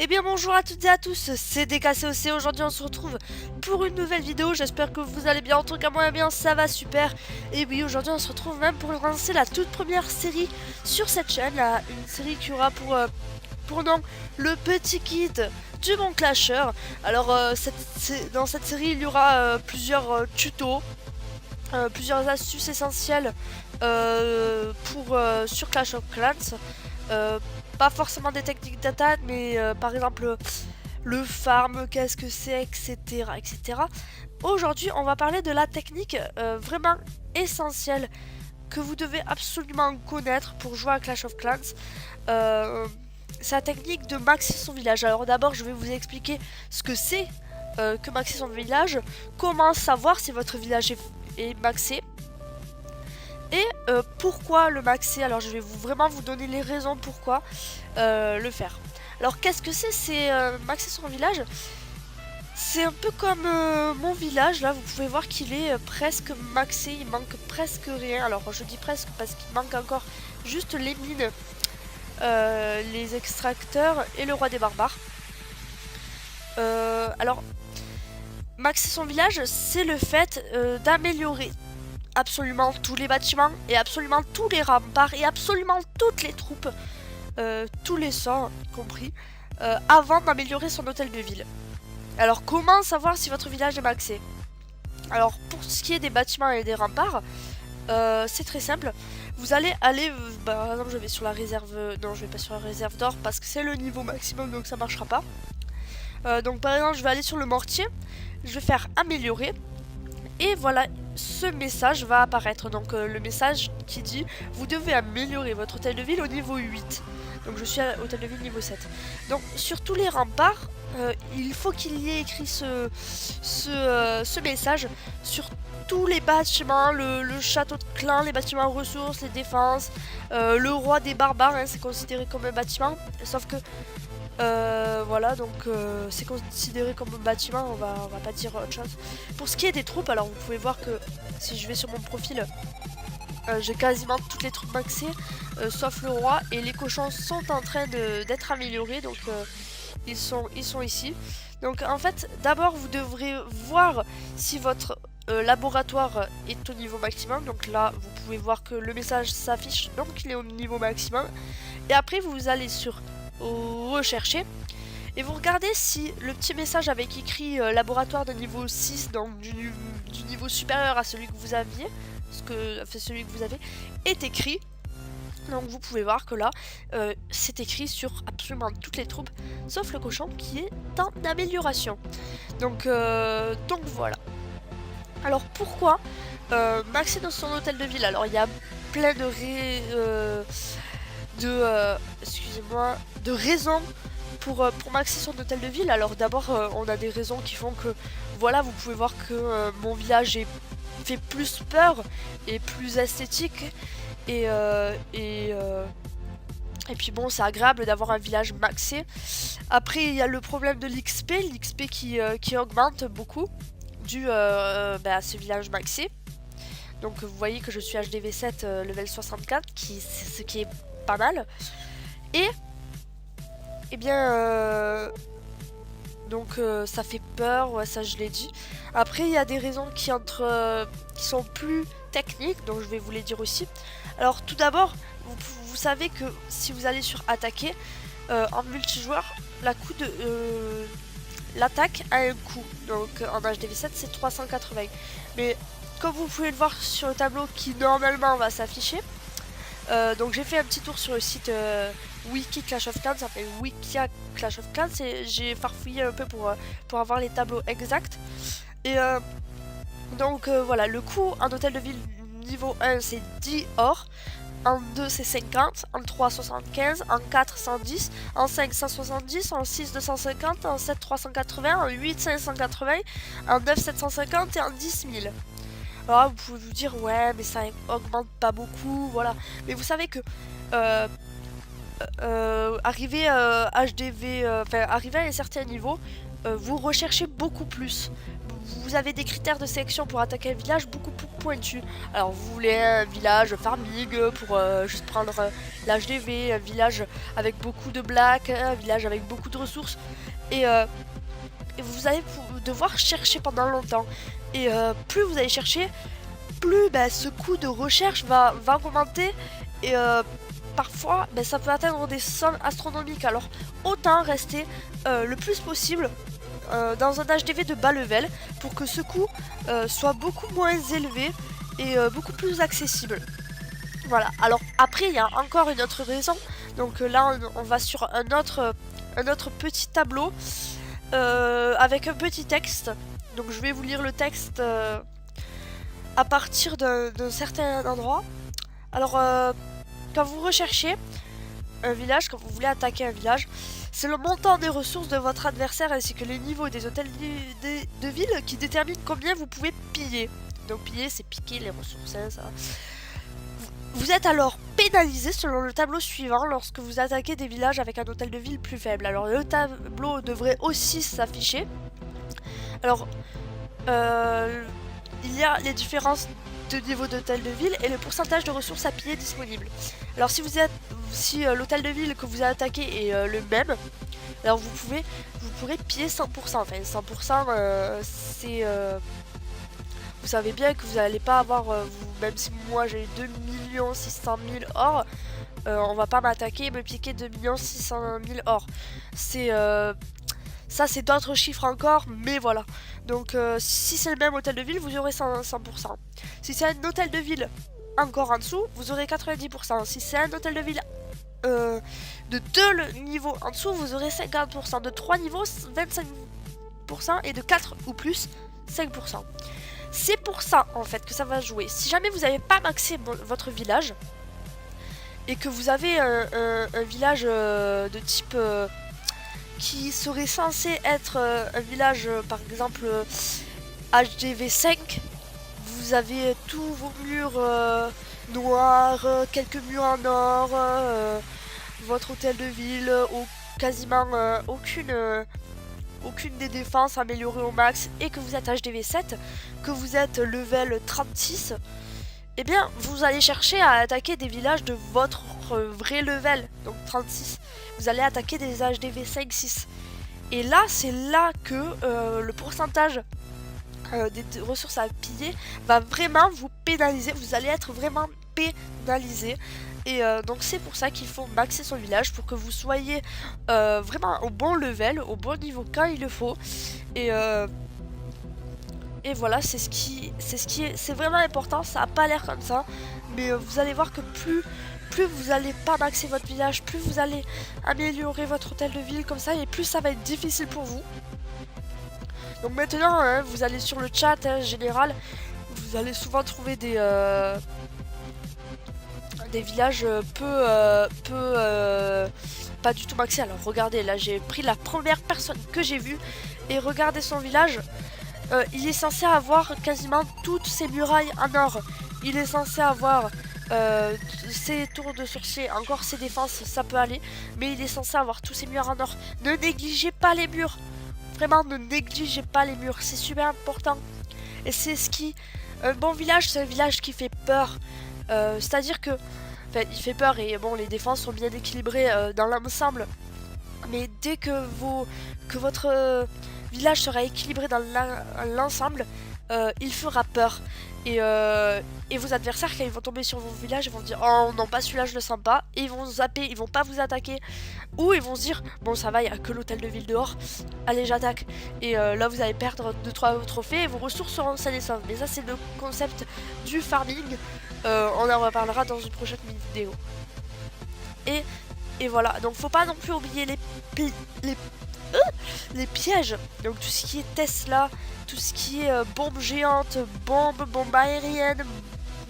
Eh bien bonjour à toutes et à tous, c'est DKCOC. Aujourd'hui on se retrouve pour une nouvelle vidéo. J'espère que vous allez bien, en tout cas moi eh bien ça va super. Et oui, aujourd'hui on se retrouve même pour lancer la toute première série sur cette chaîne là. Une série qui aura pour nom le petit guide du bon clasher. Alors dans cette série il y aura plusieurs tutos, plusieurs astuces essentielles sur Clash of Clans. Euh, Pas forcément des techniques d'attaque, mais par exemple le farm, qu'est-ce que c'est, etc., etc. Aujourd'hui, on va parler de la technique vraiment essentielle que vous devez absolument connaître pour jouer à Clash of Clans. C'est la technique de maxer son village. Alors d'abord, je vais vous expliquer ce que c'est que maxer son village, comment savoir si votre village est maxé, et pourquoi le maxer. Alors je vais vraiment vous donner les raisons pourquoi le faire. Alors qu'est-ce que c'est maxer son village? C'est un peu comme mon village, là vous pouvez voir qu'il est presque maxé, il manque presque rien. Alors je dis presque parce qu'il manque encore juste les mines, les extracteurs et le roi des barbares. Alors maxer son village, c'est le fait d'améliorer absolument tous les bâtiments et absolument tous les remparts et absolument toutes les troupes, tous les sorts y compris, avant d'améliorer son hôtel de ville. Alors comment savoir si votre village est maxé? Alors pour ce qui est des bâtiments et des remparts, c'est très simple. Vous allez aller, par exemple je vais sur la réserve, non je vais pas sur la réserve d'or parce que c'est le niveau maximum donc ça marchera pas. Donc par exemple je vais aller sur le mortier, je vais faire améliorer. Et voilà, ce message va apparaître. Donc le message qui dit vous devez améliorer votre hôtel de ville au niveau 8. Donc je suis à hôtel de ville niveau 7. Donc sur tous les remparts, il faut qu'il y ait écrit ce message sur tous les bâtiments, le château de clan, les bâtiments ressources, les défenses, le roi des barbares, hein, c'est considéré comme un bâtiment, sauf que voilà, donc c'est considéré comme un bâtiment, on va pas dire autre chose. Pour ce qui est des troupes, alors vous pouvez voir que si je vais sur mon profil, j'ai quasiment toutes les troupes maxées, sauf le roi, et les cochons sont en train d'être améliorés, donc ils sont ici. Donc en fait, d'abord vous devrez voir si votre laboratoire est au niveau maximum. Donc là, vous pouvez voir que le message s'affiche, donc il est au niveau maximum. Et après, vous allez sur rechercher et vous regardez si le petit message avec écrit laboratoire de niveau 6, donc du niveau supérieur à celui que vous aviez, celui que vous avez, est écrit. Donc vous pouvez voir que là, c'est écrit sur absolument toutes les troupes, sauf le cochon qui est en amélioration. Donc voilà. Alors pourquoi maxer dans son hôtel de ville? Alors il y a plein excusez-moi, de raisons pour maxer son hôtel de ville. Alors d'abord on a des raisons qui font que voilà, vous pouvez voir que mon village fait plus peur et plus esthétique et puis bon, c'est agréable d'avoir un village maxé. Après il y a le problème de l'XP qui augmente beaucoup dû à ce village maxé. Donc vous voyez que je suis HDV7 level 64, ce qui est pas mal. Et bien donc ça fait peur, ouais, ça je l'ai dit. Après il y a des raisons qui sont plus techniques, donc je vais vous les dire aussi. Alors tout d'abord, vous savez que si vous allez sur attaquer en multijoueur, l'attaque a un coût. Donc en HDV7 c'est 380. Mais comme vous pouvez le voir sur le tableau qui normalement va s'afficher, donc j'ai fait un petit tour sur le site Wiki Clash of Clans, ça s'appelle Wikia Clash of Clans, et j'ai farfouillé un peu pour avoir les tableaux exacts. Et donc voilà, le coût en hôtel de ville niveau 1 c'est 10 or, en 2 c'est 50, en 3 75, en 4 110, en 5 170, en 6 250, en 7 380, en 8 580, en 9 750 et en 10 1000. Alors là, vous pouvez vous dire ouais mais ça augmente pas beaucoup, voilà. Mais vous savez que arrivé arrivé à un certain niveau, vous recherchez beaucoup plus. Vous avez des critères de sélection pour attaquer un village beaucoup pointu. Alors vous voulez un village farming pour juste prendre l'HDV, un village avec beaucoup de black, un village avec beaucoup de ressources. Et vous allez devoir chercher pendant longtemps. Et plus vous allez chercher, plus ce coût de recherche va augmenter. Et parfois ça peut atteindre des sommes astronomiques. Alors autant rester le plus possible dans un HDV de bas level pour que ce coût soit beaucoup moins élevé et beaucoup plus accessible. Voilà, alors après il y a encore une autre raison. Donc là on va sur un autre petit tableau avec un petit texte. Donc je vais vous lire le texte à partir d'un certain endroit. Alors quand vous recherchez un village, quand vous voulez attaquer un village, c'est le montant des ressources de votre adversaire ainsi que les niveaux des hôtels de ville qui déterminent combien vous pouvez piller. Donc piller, c'est piquer les ressources, hein, ça. Vous êtes alors pénalisé selon le tableau suivant lorsque vous attaquez des villages avec un hôtel de ville plus faible. Alors le tableau devrait aussi s'afficher. Alors il y a les différences de niveau d'hôtel de ville et le pourcentage de ressources à piller disponible. Alors si l'hôtel de ville que vous avez attaqué est le même, alors vous pourrez piller 100%. Enfin 100% c'est... vous savez bien que vous n'allez pas avoir, même si moi j'ai 2 600 000 or, on va pas m'attaquer et me piquer 2 600 000 or. C'est... ça c'est d'autres chiffres encore, mais voilà. Donc si c'est le même hôtel de ville, vous aurez 100%. Si c'est un hôtel de ville encore en dessous, vous aurez 90%. Si c'est un hôtel de ville de 2 niveaux en dessous, vous aurez 50%. De 3 niveaux, 25%. Et de 4 ou plus, 5%. C'est pour ça en fait que ça va jouer. Si jamais vous n'avez pas maxé votre village et que vous avez un village de type... qui serait censé être un village, par exemple HDV5, vous avez tous vos murs noirs, quelques murs en or, votre hôtel de ville, quasiment aucune des défenses améliorées au max, et que vous êtes HDV7, que vous êtes level 36, eh bien vous allez chercher à attaquer des villages de votre vrai level, donc 36. Vous allez attaquer des HDV 5-6. Et là, c'est là que le pourcentage des ressources à piller va vraiment vous pénaliser. Vous allez être vraiment pénalisé. Et donc c'est pour ça qu'il faut maxer son village pour que vous soyez vraiment au bon level, au bon niveau quand il le faut. Et voilà, c'est vraiment important. Ça n'a pas l'air comme ça, mais vous allez voir que plus vous allez pas maxer votre village, plus vous allez améliorer votre hôtel de ville comme ça, et plus ça va être difficile pour vous. Donc maintenant, hein, vous allez sur le chat général, vous allez souvent trouver des villages pas du tout maxés. Alors regardez, là j'ai pris la première personne que j'ai vue, et regardez son village. Il est censé avoir quasiment toutes ses murailles en or. Il est censé avoir ses tours de sorcier, encore ses défenses, ça peut aller. Mais il est censé avoir tous ses murs en or. Ne négligez pas les murs. Vraiment, ne négligez pas les murs. C'est super important. Et c'est ce qui... Un bon village, c'est un village qui fait peur. C'est-à-dire que... Enfin, il fait peur et bon, les défenses sont bien équilibrées dans l'ensemble. Mais dès que votre village sera équilibré dans l'ensemble, il fera peur. Et vos adversaires, quand ils vont tomber sur vos villages, ils vont dire oh non, pas celui-là, je le sens pas. Et ils vont zapper, ils vont pas vous attaquer. Ou ils vont se dire bon, ça va, il y a que l'hôtel de ville dehors. Allez, j'attaque. Et là, vous allez perdre 2-3 trophées et vos ressources seront saines et sauves. Mais ça, c'est le concept du farming. On en reparlera dans une prochaine vidéo. Et voilà, donc faut pas non plus oublier les pièges. Donc tout ce qui est Tesla, tout ce qui est bombes géantes, bombes aériennes,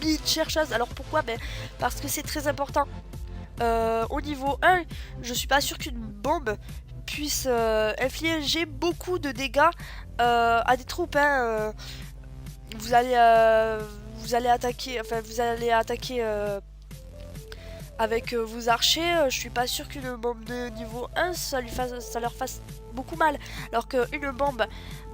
mine chercheuse. Alors pourquoi? Parce que c'est très important. Au niveau 1, je suis pas sûr qu'une bombe puisse infliger beaucoup de dégâts à des troupes. Hein. Vous allez attaquer, avec vos archers, je suis pas sûr qu'une bombe de niveau 1 ça leur fasse beaucoup mal. Alors qu'une bombe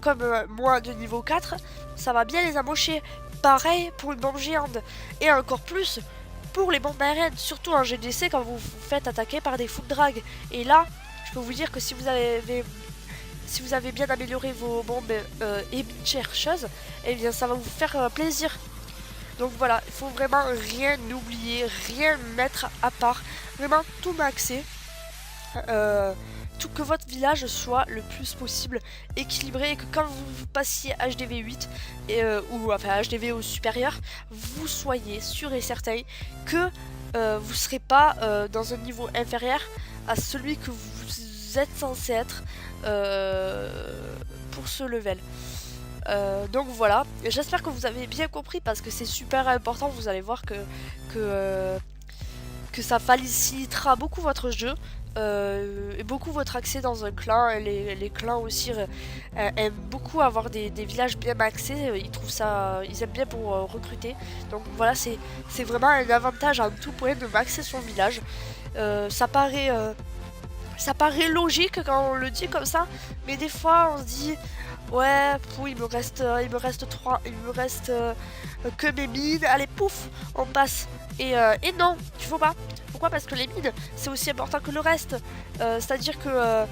comme moi de niveau 4, ça va bien les amocher. pareil pour une bombe géante. Et encore plus pour les bombes aériennes, surtout en GDC quand vous vous faites attaquer par des foules de drag. Et là, je peux vous dire que si vous avez bien amélioré vos bombes et chercheuses, eh bien ça va vous faire plaisir. Donc voilà, il faut vraiment rien oublier, rien mettre à part, vraiment tout maxer. Tout que votre village soit le plus possible équilibré et que quand vous passiez HDV 8 ou enfin HDV au supérieur, vous soyez sûr et certain que vous ne serez pas dans un niveau inférieur à celui que vous êtes censé être pour ce level. Donc voilà, j'espère que vous avez bien compris parce que c'est super important. Vous allez voir que ça facilitera beaucoup votre jeu et beaucoup votre accès dans un clan. Les clans aussi aiment beaucoup avoir des villages bien maxés. Ils aiment bien pour recruter. Donc voilà, c'est vraiment un avantage en tout point de maxer son village. Ça paraît logique quand on le dit comme ça, mais des fois on se dit ouais, il me reste que mes mines, allez pouf, on passe. Et non, il faut pas. Pourquoi? Parce que les mines, c'est aussi important que le reste. C'est-à-dire que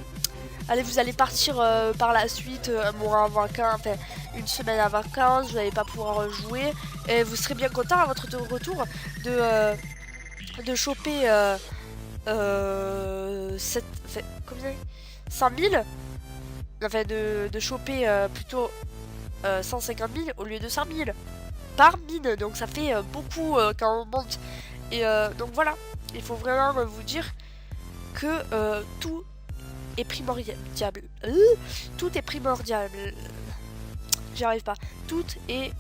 allez, vous allez partir par la suite un mois en vacances, enfin une semaine en vacances, vous n'allez pas pouvoir jouer, et vous serez bien content à votre retour de choper 100 000, enfin de choper plutôt 150 000 au lieu de 100 000 par mine, donc ça fait beaucoup quand on monte. Et donc voilà, il faut vraiment vous dire que tout est primordial. Tout est primordial. J'y arrive pas. Tout est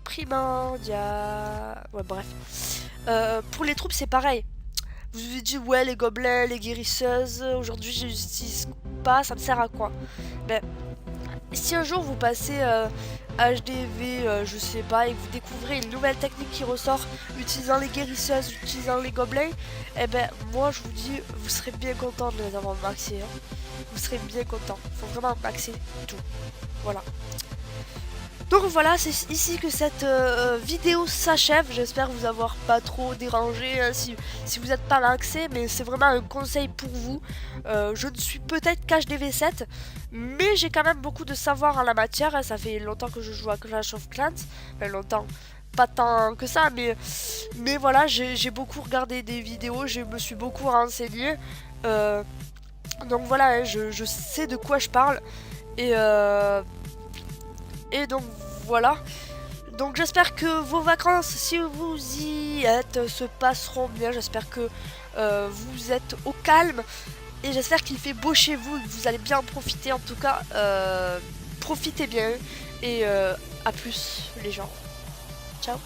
primordial. Ouais, bref. Pour les troupes, c'est pareil. Vous vous dites, ouais, les gobelins, les guérisseuses, aujourd'hui je les utilise pas, ça me sert à quoi? Ben, si un jour vous passez HDV, je sais pas, et que vous découvrez une nouvelle technique qui ressort utilisant les guérisseuses, utilisant les gobelins, eh ben, moi je vous dis, vous serez bien content de les avoir maxés. Hein. Vous serez bien content. Faut vraiment maxer tout. Voilà. Donc voilà, c'est ici que cette vidéo s'achève. J'espère vous avoir pas trop dérangé hein, si vous n'êtes pas maxé, mais c'est vraiment un conseil pour vous. Je ne suis peut-être qu'HDV 7, mais j'ai quand même beaucoup de savoir en la matière. Hein. Ça fait longtemps que je joue à Clash of Clans. Enfin, longtemps, pas tant que ça, mais voilà, j'ai beaucoup regardé des vidéos, je me suis beaucoup renseigné. Donc voilà, hein, je sais de quoi je parle. Et donc voilà. Donc j'espère que vos vacances, si vous y êtes, se passeront bien. J'espère que vous êtes au calme. Et j'espère qu'il fait beau chez vous et que vous allez bien en profiter. En tout cas, profitez bien. Et à plus les gens. Ciao.